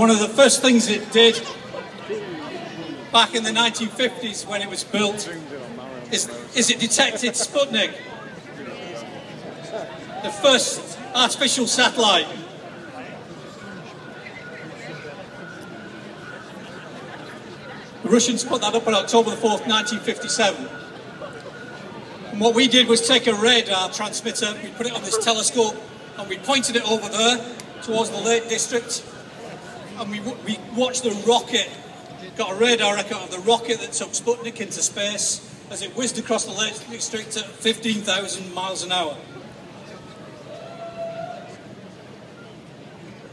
one of the first things it did back in the 1950s when it was built is it detected Sputnik, the first artificial satellite. The Russians put that up on October the 4th, 1957. And what we did was take a radar transmitter, we put it on this telescope, and we pointed it over there towards the Lake District, and we watched the rocket, got a radar record of the rocket that took Sputnik into space as it whizzed across the Lake District at 15,000 miles an hour.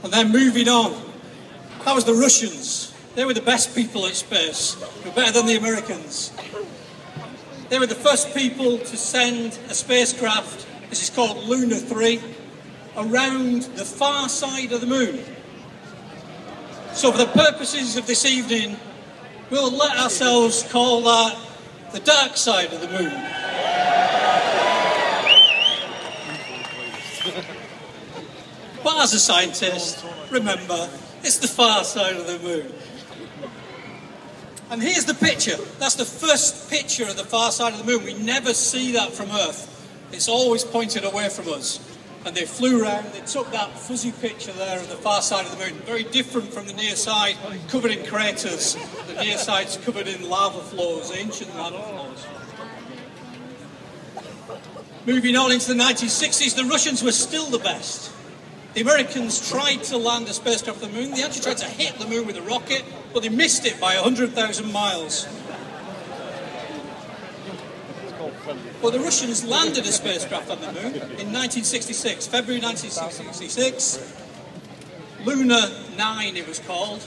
And then moving on, that was the Russians. They were the best people at space. They were better than the Americans. They were the first people to send a spacecraft, this is called Luna 3, around the far side of the moon. So for the purposes of this evening, we'll let ourselves call that the dark side of the moon. But as a scientist, remember, it's the far side of the moon. And here's the picture. That's the first picture of the far side of the moon. We never see that from Earth. It's always pointed away from us. And they flew around, they took that fuzzy picture there of the far side of the moon. Very different from the near side, covered in craters. The near side's covered in lava flows, ancient lava flows. Moving on into the 1960s, the Russians were still the best. The Americans tried to land a spacecraft on the moon. They actually tried to hit the moon with a rocket, but they missed it by 100,000 miles. But the Russians landed a spacecraft on the moon in 1966, February 1966. Luna 9 it was called.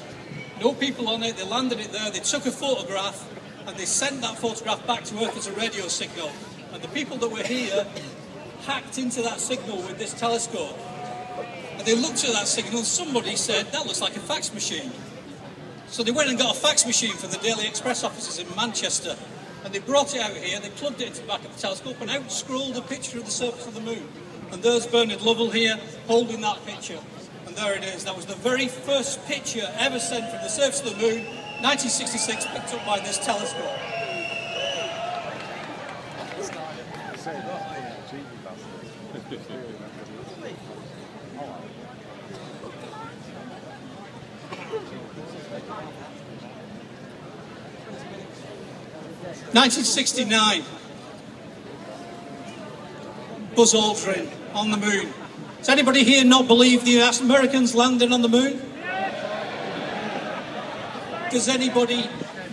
No people on it, they landed it there, they took a photograph, and they sent that photograph back to Earth as a radio signal. And the people that were here hacked into that signal with this telescope. And they looked at that signal and somebody said, that looks like a fax machine. So they went and got a fax machine from the Daily Express offices in Manchester. And they brought it out here, they plugged it into the back of the telescope and out scrolled a picture of the surface of the moon. And there's Bernard Lovell here, holding that picture. And there it is. That was the very first picture ever sent from the surface of the moon, 1966, picked up by this telescope. (1969), Buzz Aldrin on the moon. Does anybody here not believe the Americans landed on the moon? Does anybody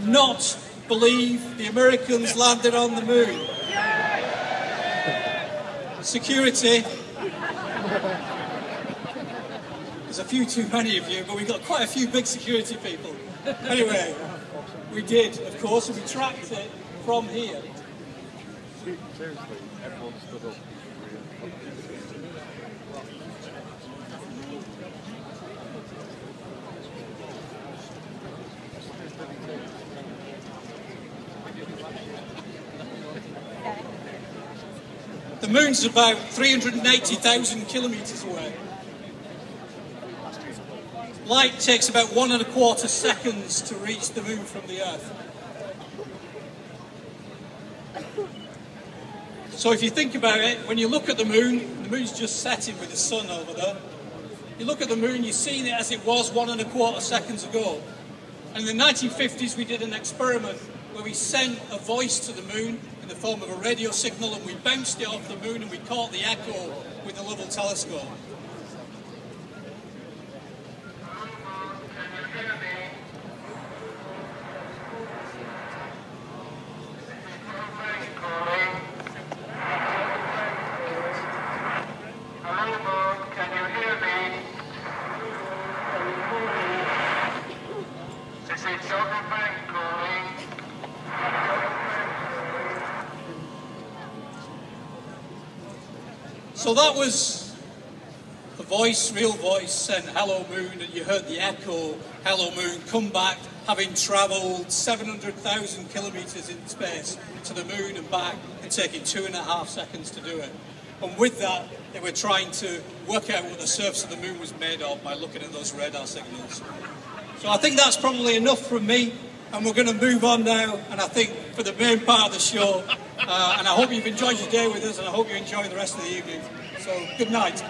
not believe the Americans landed on the moon? Security. There's a few too many of you, but we've got quite a few big security people. Anyway, we did, of course, and we tracked it from here. Seriously, everyone stood up. The moon's about 380,000 kilometres away. Light takes about 1¼ seconds to reach the moon from the Earth. So if you think about it, when you look at the moon's just setting with the sun over there. You look at the moon, you've seen it as it was 1¼ seconds ago. And in the 1950s we did an experiment where we sent a voice to the moon in the form of a radio signal, and we bounced it off the moon and we caught the echo with the Lovell Telescope. So that was a voice, real voice, saying hello moon, and you heard the echo, hello moon, come back, having travelled 700,000 kilometres in space to the moon and back, and taking 2½ seconds to do it. And with that, they were trying to work out what the surface of the moon was made of by looking at those radar signals. So I think that's probably enough from me, and we're going to move on now, and I think for the main part of the show, and I hope you've enjoyed your day with us, and I hope you enjoy the rest of the evening. So good night.